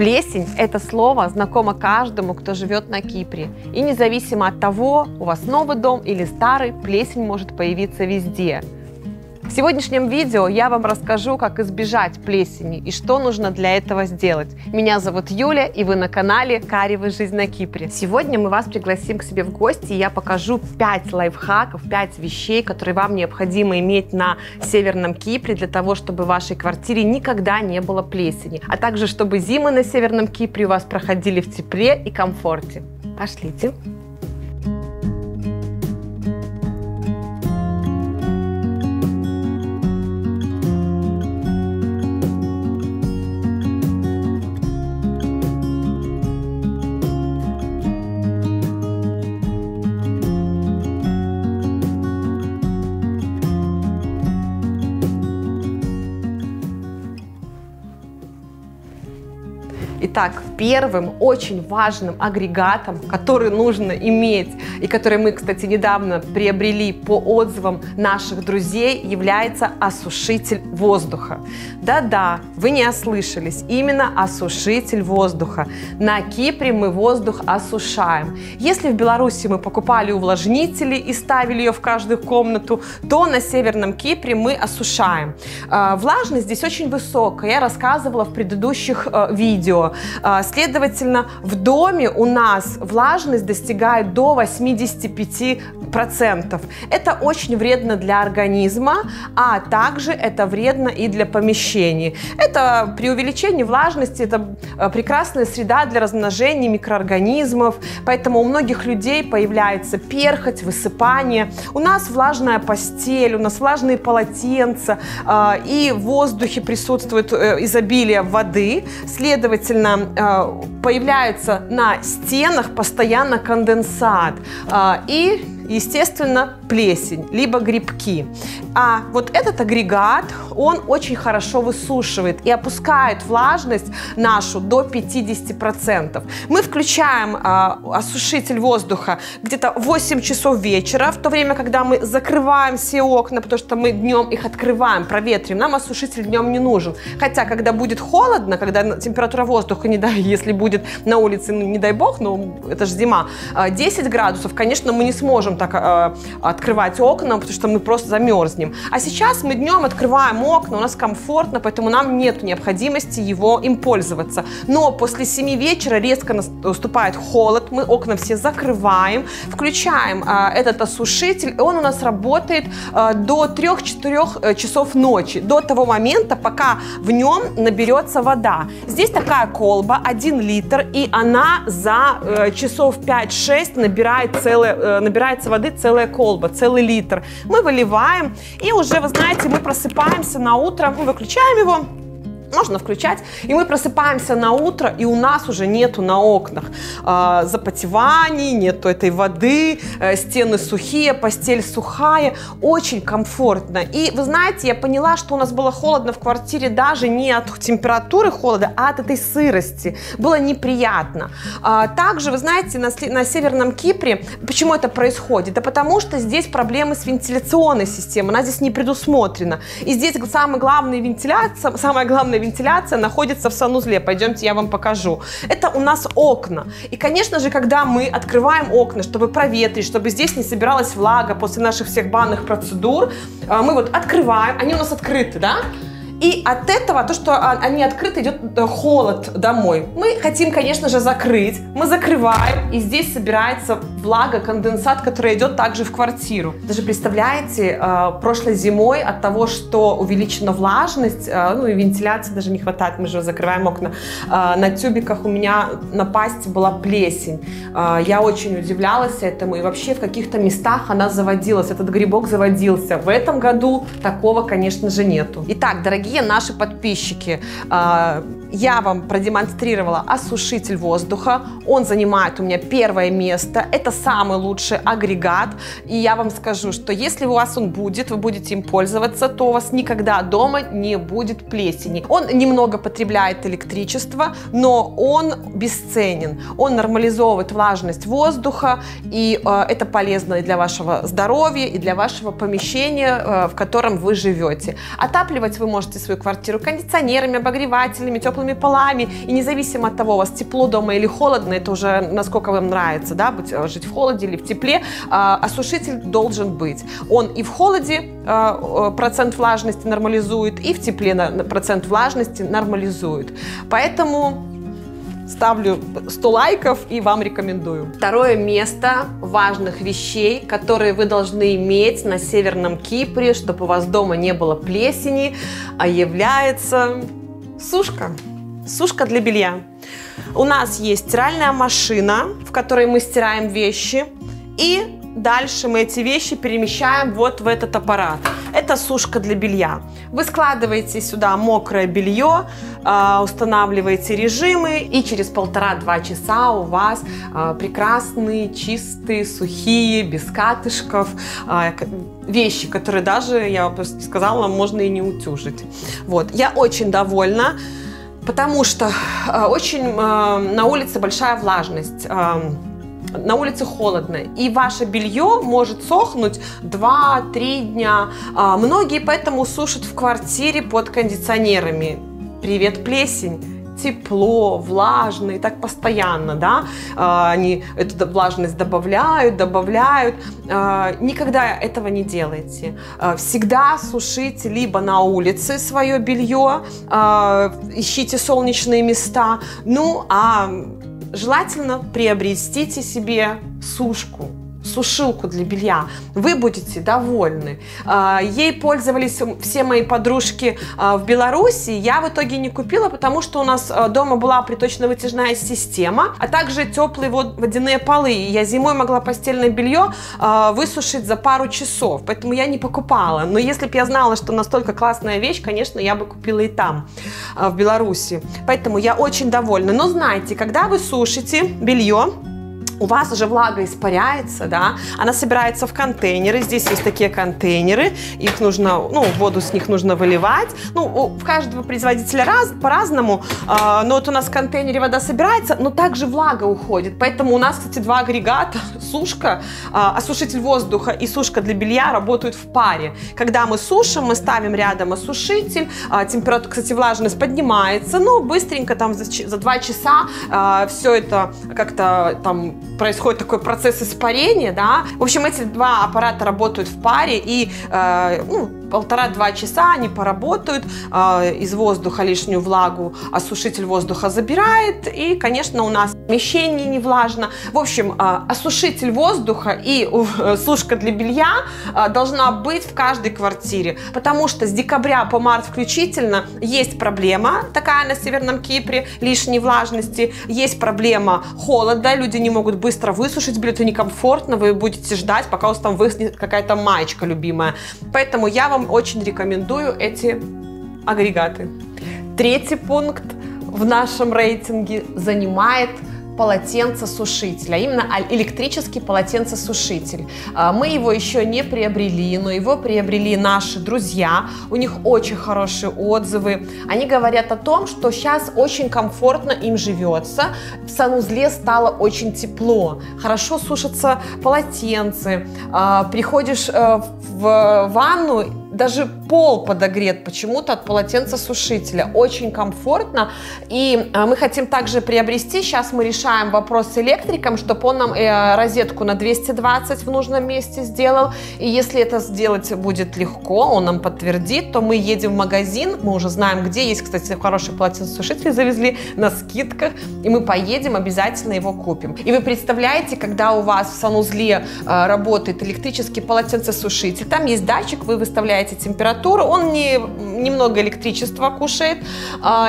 Плесень – это слово знакомо каждому, кто живет на Кипре. И независимо от того, у вас новый дом или старый, плесень может появиться везде. В сегодняшнем видео я вам расскажу, как избежать плесени и что нужно для этого сделать. Меня зовут Юля, и вы на канале Кариевая жизнь на Кипре. Сегодня мы вас пригласим к себе в гости, и я покажу 5 лайфхаков, 5 вещей, которые вам необходимо иметь на Северном Кипре для того, чтобы в вашей квартире никогда не было плесени, а также чтобы зимы на Северном Кипре у вас проходили в тепле и комфорте. Пошлите! Итак, первым очень важным агрегатом, который нужно иметь и который мы, кстати, недавно приобрели по отзывам наших друзей, является осушитель воздуха. Да-да, вы не ослышались, именно осушитель воздуха. На Кипре мы воздух осушаем. Если в Беларуси мы покупали увлажнители и ставили ее в каждую комнату, то на Северном Кипре мы осушаем. Влажность здесь очень высокая, я рассказывала в предыдущих видео. Следовательно, в доме у нас влажность достигает до 85%. Это очень вредно для организма, а также это вредно и для помещений. Это при увеличении влажности, это прекрасная среда для размножения микроорганизмов, поэтому у многих людей появляется перхоть, высыпание. У нас влажная постель, у нас влажные полотенца, и в воздухе присутствует изобилие воды, следовательно, появляется на стенах постоянно конденсат и, естественно, плесень, либо грибки. А вот этот агрегат, он очень хорошо высушивает и опускает влажность нашу до 50%. Мы включаем осушитель воздуха где-то в 8 часов вечера, в то время, когда мы закрываем все окна, потому что мы днем их открываем, проветриваем. Нам осушитель днем не нужен. Хотя, когда будет холодно, когда температура воздуха, не дай, если будет на улице, ну, не дай бог, но это же зима, 10 градусов, конечно, мы не сможем так открывать окна, потому что мы просто замерзнем. А сейчас мы днем открываем окна, у нас комфортно, поэтому нам нет необходимости им пользоваться. Но после 7 вечера резко наступает холод, мы окна все закрываем, включаем этот осушитель, и он у нас работает до 3-4 часов ночи, до того момента, пока в нем наберется вода. Здесь такая колба, 1 литр, и она за часов 5-6 набирается воды целая колба, целый литр. Мы выливаем, и уже, вы знаете, мы просыпаемся на утро, мы выключаем его, можно включать, и мы просыпаемся на утро, и у нас уже нету на окнах запотеваний, нету этой воды, стены сухие, постель сухая, очень комфортно. И вы знаете, я поняла, что у нас было холодно в квартире даже не от температуры холода, а от этой сырости. Было неприятно. Также, вы знаете, на Северном Кипре, почему это происходит? Да потому что здесь проблемы с вентиляционной системой, она здесь не предусмотрена. И здесь самая главная вентиляция находится в санузле. Пойдемте, я вам покажу. Это у нас окна. И, конечно же, когда мы открываем окна, чтобы проветрить, чтобы здесь не собиралась влага после наших всех банных процедур, мы вот открываем, они у нас открыты, да? И от этого, то, что они открыты, идет холод домой. Мы хотим, конечно же, закрыть. Мы закрываем, и здесь собирается влага, конденсат, который идет также в квартиру. Даже представляете, прошлой зимой от того, что увеличена влажность, ну и вентиляции даже не хватает, мы же закрываем окна, на тюбиках у меня на пасте была плесень. Я очень удивлялась этому, и вообще в каких-то местах она заводилась, этот грибок заводился. В этом году такого, конечно же, нету. Итак, дорогие наши подписчики, я вам продемонстрировала осушитель воздуха. Он занимает у меня первое место. Это самый лучший агрегат. И я вам скажу, что если у вас он будет, вы будете им пользоваться, то у вас никогда дома не будет плесени. Он немного потребляет электричество, но он бесценен. Он нормализовывает влажность воздуха, и это полезно и для вашего здоровья, и для вашего помещения, в котором вы живете. Отапливать вы можете свою квартиру кондиционерами, обогревателями, теплыми теплыми полами, и независимо от того, у вас тепло дома или холодно, это уже насколько вам нравится, да, жить в холоде или в тепле, осушитель должен быть. Он и в холоде процент влажности нормализует, и в тепле процент влажности нормализует. Поэтому ставлю 100 лайков и вам рекомендую. Второе место важных вещей, которые вы должны иметь на Северном Кипре, чтобы у вас дома не было плесени, является сушка. Сушка для белья. У нас есть стиральная машина, в которой мы стираем вещи, и дальше мы эти вещи перемещаем вот в этот аппарат. Это сушка для белья. Вы складываете сюда мокрое белье, устанавливаете режимы, и через 1,5-2 часа у вас прекрасные, чистые, сухие, без катышков вещи, которые даже, я просто сказала, можно и не утюжить. Вот. Я очень довольна, потому что очень на улице большая влажность. На улице холодно, и ваше белье может сохнуть 2-3 дня. Многие поэтому сушат в квартире под кондиционерами. Привет, плесень! Тепло, влажно, и так постоянно, да, они эту влажность добавляют. Никогда этого не делайте. Всегда сушите либо на улице свое белье, ищите солнечные места, ну, а желательно приобретите себе сушилку для белья. Вы будете довольны. Ей пользовались все мои подружки в Беларуси. Я в итоге не купила, потому что у нас дома была приточно-вытяжная система, а также теплые водяные полы. Я зимой могла постельное белье высушить за пару часов, поэтому я не покупала. Но если бы я знала, что настолько классная вещь, конечно, я бы купила и там, в Беларуси. Поэтому я очень довольна. Но знайте, когда вы сушите белье, у вас уже влага испаряется, да, она собирается в контейнеры. Здесь есть такие контейнеры, их нужно, ну, воду с них нужно выливать. Ну, у каждого производителя по-разному, но вот у нас в контейнере вода собирается, но также влага уходит. Поэтому у нас, кстати, два агрегата, сушка, осушитель воздуха и сушка для белья работают в паре. Когда мы сушим, мы ставим рядом осушитель, температура, кстати, влажность поднимается, но быстренько там за 2 часа все это как-то там происходит такой процесс испарения, да. В общем, эти два аппарата работают в паре, и 1,5-2 часа они поработают, из воздуха лишнюю влагу осушитель воздуха забирает, и, конечно, у нас помещение не влажно. В общем, осушитель воздуха и сушка для белья должна быть в каждой квартире, потому что с декабря по март включительно есть проблема такая на Северном Кипре, лишней влажности, есть проблема холода, люди не могут быстро высушить белье, это некомфортно, вы будете ждать, пока у вас там высохнет какая-то маечка любимая. Поэтому я вам очень рекомендую эти агрегаты. Третий пункт в нашем рейтинге занимает полотенцесушитель, а именно электрический полотенцесушитель. Мы его еще не приобрели, но его приобрели наши друзья. У них очень хорошие отзывы. Они говорят о том, что сейчас очень комфортно им живется. В санузле стало очень тепло. Хорошо сушатся полотенцы. Приходишь в ванну, даже пол подогрет почему-то от полотенцесушителя. Очень комфортно. И мы хотим также приобрести, сейчас мы решаем вопрос с электриком, чтобы он нам розетку на 220 в нужном месте сделал. И если это сделать будет легко, он нам подтвердит, то мы едем в магазин, мы уже знаем где, есть, кстати, хороший полотенцесушитель, завезли на скидках, и мы поедем, обязательно его купим. И вы представляете, когда у вас в санузле работает электрический полотенцесушитель, там есть датчик, вы выставляете температуру, он немного электричества кушает,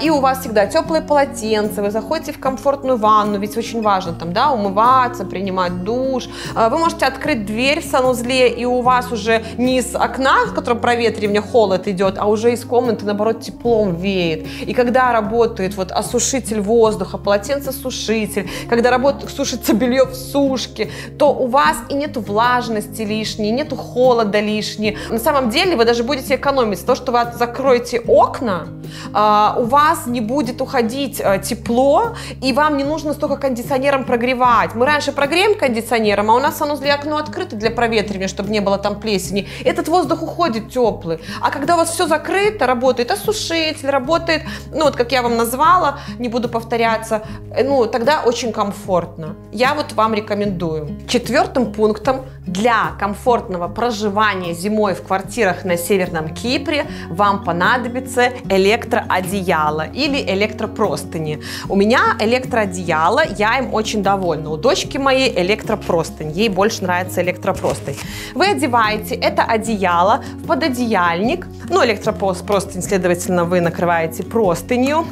и у вас всегда теплые полотенца, вы заходите в комфортную ванну, ведь очень важно там, да, умываться, принимать душ. Вы можете открыть дверь в санузле, и у вас уже не из окна, в котором проветривание, холод идет, а уже из комнаты, наоборот, теплом веет. И когда работает вот осушитель воздуха, полотенцесушитель, когда сушится белье в сушке, то у вас и нету влажности лишней, нету холода лишней. На самом деле вы даже будете экономить. То, что вы закроете окна, у вас не будет уходить тепло, и вам не нужно столько кондиционером прогревать. Мы раньше прогреем кондиционером, а у нас санузле окно открыто для проветривания, чтобы не было там плесени. Этот воздух уходит теплый. А когда у вас все закрыто, работает осушитель, работает, ну вот как я вам назвала, не буду повторяться, ну тогда очень комфортно. Я вот вам рекомендую. Четвертым пунктом для комфортного проживания зимой в квартирах на Северном Кипре вам понадобится электроодеяло или электропростыни. У меня электроодеяло, я им очень довольна. У дочки моей электропростынь, ей больше нравится электропростынь. Вы одеваете это одеяло в пододеяльник, ну электропростынь, следовательно, вы накрываете простынью.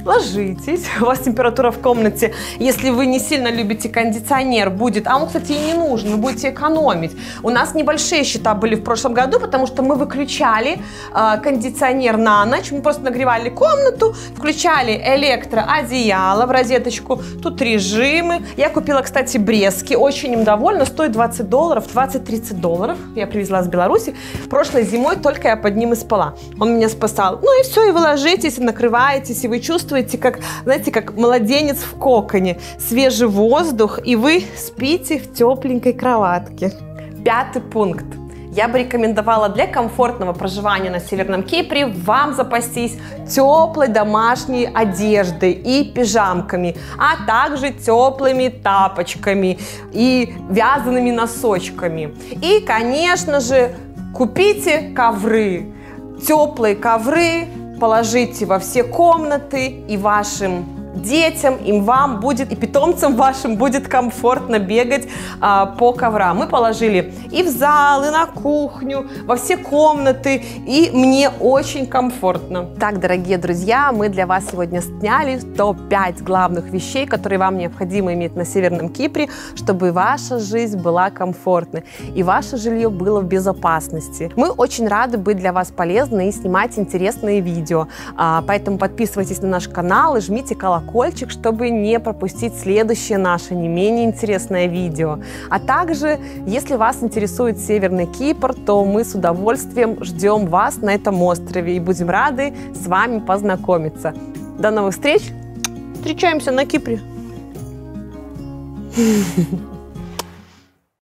Ложитесь, у вас температура в комнате, если вы не сильно любите кондиционер, будет, а он, кстати, и не нужен, вы будете экономить. У нас небольшие счета были в прошлом году, потому что мы выключали кондиционер на ночь, мы просто нагревали комнату, включали электроодеяло в розеточку, тут режимы. Я купила, кстати, Брески, очень им довольна, стоит $20, 20-30 долларов, я привезла с Беларуси. Прошлой зимой только я под ним и спала, он меня спасал. Ну и все, и вы ложитесь, и накрываетесь, и вы чувствуете, как, знаете, как младенец в коконе, свежий воздух, и вы спите в тепленькой кроватке. Пятый пункт. Я бы рекомендовала для комфортного проживания на Северном Кипре вам запастись теплой домашней одеждой и пижамками, а также теплыми тапочками и вязаными носочками. И, конечно же, купите ковры, теплые ковры, положите во все комнаты, и вашим детям, и вам будет, и питомцам вашим будет комфортно бегать по коврам. Мы положили и в зал, и на кухню, во все комнаты, и мне очень комфортно. Так, дорогие друзья, мы для вас сегодня сняли топ-5 главных вещей, которые вам необходимо иметь на Северном Кипре, чтобы ваша жизнь была комфортной и ваше жилье было в безопасности. Мы очень рады быть для вас полезны и снимать интересные видео, поэтому подписывайтесь на наш канал и жмите колокольчик, чтобы не пропустить следующее наше не менее интересное видео. А также, если вас интересует Северный Кипр, то мы с удовольствием ждем вас на этом острове и будем рады с вами познакомиться. До новых встреч! Встречаемся на Кипре!